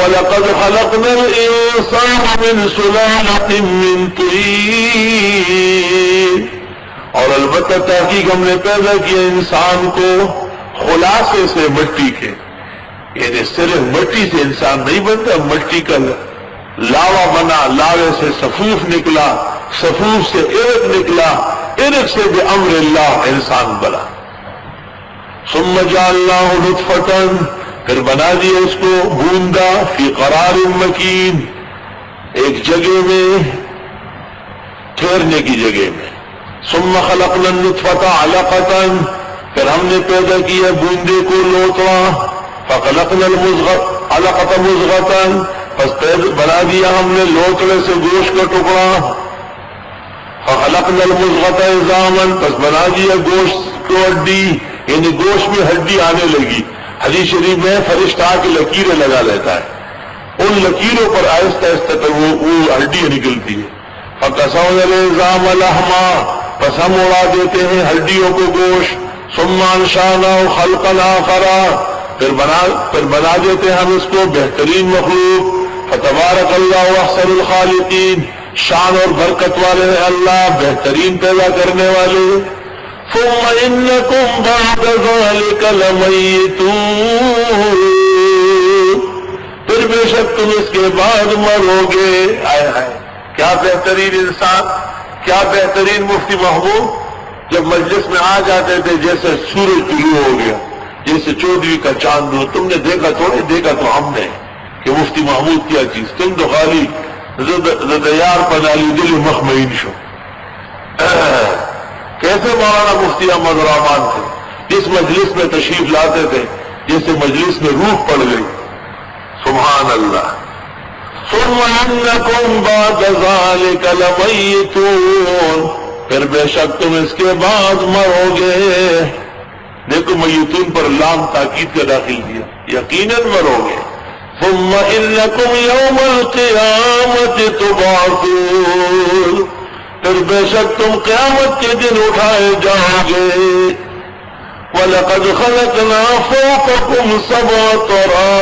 وَلَقَدْ خَلَقْنَا الْإِنسَانَ مِنْ سُلَالَةٍ مِّن طِينٍ، اور البتہ تحقیق ہم نے پیدا کیا انسان کو خلاصے سے، مٹی کے، یعنی صرف مٹی سے انسان نہیں بنتا، مٹی کا لاوا بنا، لاوے سے صفوف نکلا، صفوف سے عرق نکلا، عرق سے بأمر اللہ انسان بنا۔ ثم جعلناه نطفة، پھر بنا دیا اس کو بوندا، فی قرار مکین، ایک جگہ میں، ٹھہرنے کی جگہ میں۔ ثم خلقنا النطفة علقة، پھر ہم نے پیدا کیا بوندے کو لوتڑا، فخلقنا علقة مضغة، پس بنا دیا ہم نے لوتڑے سے گوشت کا ٹکڑا، فخلقنا المضغة عظاما، پس بنا دیا گوشت کو ہڈی، یعنی گوشت میں ہڈی آنے لگی۔ حدیث شریف میں فرشتہ کے لکیریں لگا لیتا ہے، ان لکیروں پر آہستہ آہستہ کر وہ ہڈیاں نکلتی ہے۔ فَكَسَوْنَا الْعِظَامَ لَحْمًا، پس ہم اڑا دیتے ہیں ہڈیوں کو گوشت۔ ثُمَّ أَنشَأْنَاهُ خَلْقًا آخَرَ، پھر بنا دیتے ہیں ہم اس کو بہترین مخلوق۔ فَتَبَارَكَ اللَّهُ أَحْسَنُ الْخَالِقِينَ، شان اور برکت والے ہیں اللہ، بہترین پیدا کرنے والے۔ ثم انکم بعد ذلك لمیتون، پھر بے شک تم اس کے بعد مرو گے۔ آئے ہائے، کیا بہترین انسان، کیا بہترین مفتی محبوب، جب مجلس میں آ جاتے تھے جیسے سورج طلوع ہو گیا، جیسے 14ویں کا چاند ہو۔ تم نے دیکھا تھوڑے، دیکھا تو ہم نے کہ مفتی محمود کیا چیز، تم تو خالی زدیار پنالی دل مخمین شو۔ کیسے مولانا مفتی احمد الرحمان تھے، جس مجلس میں تشریف لاتے تھے جیسے مجلس میں روح پڑ گئی۔ سبحان اللہ۔ ثم انکم بعد ذلک لمیتون، پھر بے شک تم اس کے بعد مرو گے۔ دیکھو میتون پر لام تاکید کا داخل کیا، یقیناً مرو گے۔ ثم انکم یوم القیامت تبعثون، پھر بے شک تم قیامت کے دن اٹھائے جاؤ گے۔ وَلَقَدْ خَلَقْنَا فَوْقَكُمْ سَبْعَ طَرَائِقَ،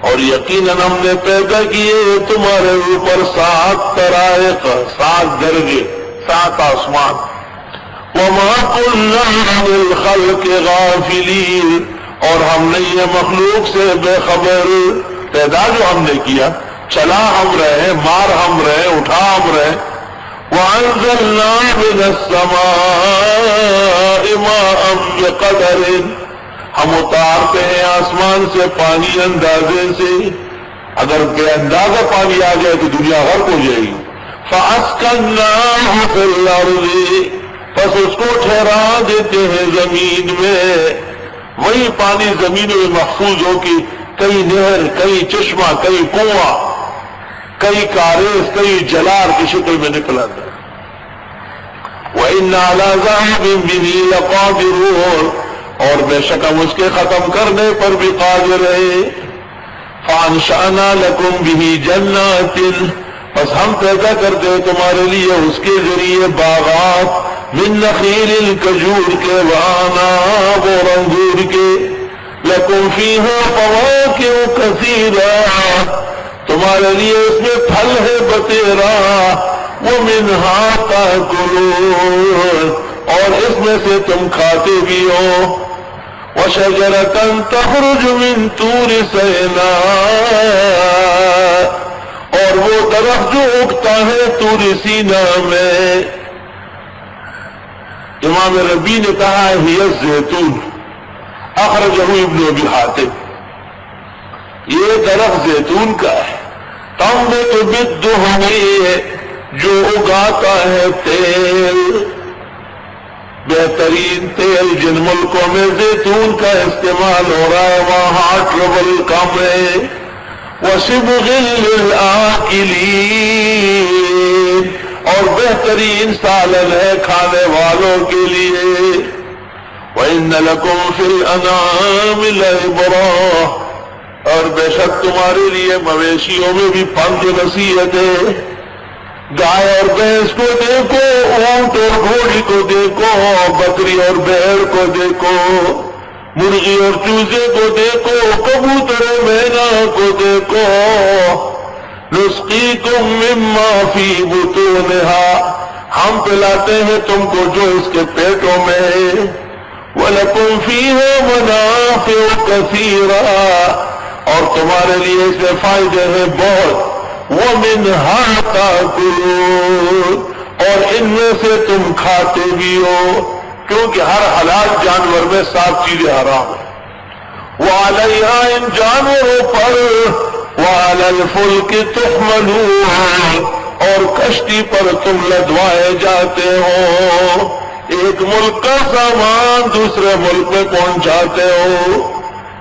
اور یقیناً ہم نے پیدا کیے تمہارے اوپر 7 طرائق، 7 درجے، 7 آسمان۔ وَمَا كُنَّا عَنِ الْخَلْقِ غَافِلِينَ، اور ہم نہیں ہیں مخلوق سے بے خبر۔ پیدا جو ہم نے کیا، چلا ہم رہے، مار ہم رہے، اٹھا ہم رہے۔ وَأَنزَلْنَا مِنَ السَّمَاءِ مَاءً بِقَدَرٍ، ہم اتارتے ہیں آسمان سے پانی اندازے سے، اگر بے اندازہ پانی آ جائے تو دنیا غرق ہو جائے گی۔ فَأَسْكَنَّاهُ فِي الْأَرْضِ، پس اس کو ٹھہرا دیتے ہیں زمین میں۔ وہی پانی زمینوں میں محفوظ ہو کہ کئی نہر، کئی چشمہ، کئی کنواں، کئی کاریز، کئی جلار کی شکل میں نکلا تھا۔ وَإِنَّ عَلَى ذَهَابٍ بِهِ لَقَادِرُونَ، اور بے شک ہم اس کے ختم کرنے پر بھی قادر ہیں۔ فَأَنشَأْنَا لَكُمْ بِهِ جَنَّاتٍ، پس ہم پیدا کرتے تمہارے لیے اس کے ذریعے باغات، من نخیل کھجور کے، وعناب اور انگور کے، لَكُمْ فِيهَا فَوَاكِهُ كَثِيرًا، تمہارے لیے اس میں پھل ہے بتیرا، وَمِنْهَا تَأْكُلُونَ، اور اس میں سے تم کھاتے بھی ہو۔ وَشَجَرَةً تَخْرُجُ مِنْ طُورِ سِينَاءَ، اور وہ درخت جو اگتا ہے طور سینا میں۔ امام ربی نے کہا ہے ہی الزیتون، اخرجہ ابن ابی حاتم، یہ درخت زیتون کا ہے۔ تنبت بالدہن، جو اگاتا ہے تیل، بہترین تیل جن ملکوں میں زیتون کا استعمال ہو رہا ہے وہاں ہارٹ ٹربل کم ہے۔ وَصِبْغٍ لِلْآكِلِينَ، اور بہترین سالن ہے کھانے والوں کے لیے۔ وَإِنَّ لَكُمْ فِي الْأَنْعَامِ لَعِبْرَةً، اور بے شک تمہارے لیے مویشیوں میں بھی پند نصیحت ہے۔ گائے اور بھینس کو دیکھو، اونٹ اور گھوڑی کو دیکھو، بکری اور بھیڑ کو دیکھو، مرغی اور چوزے کو دیکھو، کبوتر مردے کو نسقیکم مما فی بطونہا ہم پلاتے ہیں تم کو جو اس کے پیٹوں میں ہے وَلَكُمْ فِيهَا مَنَافِعُ كَثِيرًا اور تمہارے لیے اس میں فائدے ہیں بہت وَمِنْهَا تَأْكُلُونَ اور ان میں سے تم کھاتے بھی ہو کیونکہ ہر حلال جانور میں 7 چیزیں حرام ہیں وَعَلَيْهَا ان جانوروں پر وَعَلَى الْفُلْكِ تُحْمَلُونَ اور کشتی پر تم لدوائے جاتے ہو ایک ملک کا سامان دوسرے ملک میں پہنچاتے ہو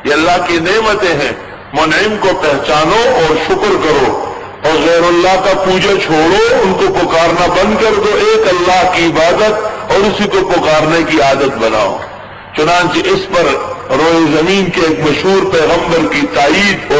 یہ اللہ کی نعمتیں ہیں منعم کو پہچانو اور شکر کرو اور غیر اللہ کا پوجا چھوڑو ان کو پکارنا بند کر دو ایک اللہ کی عبادت اور اسی کو پکارنے کی عادت بناؤ چنانچہ اس پر روئے زمین کے ایک مشہور پیغمبر کی تائید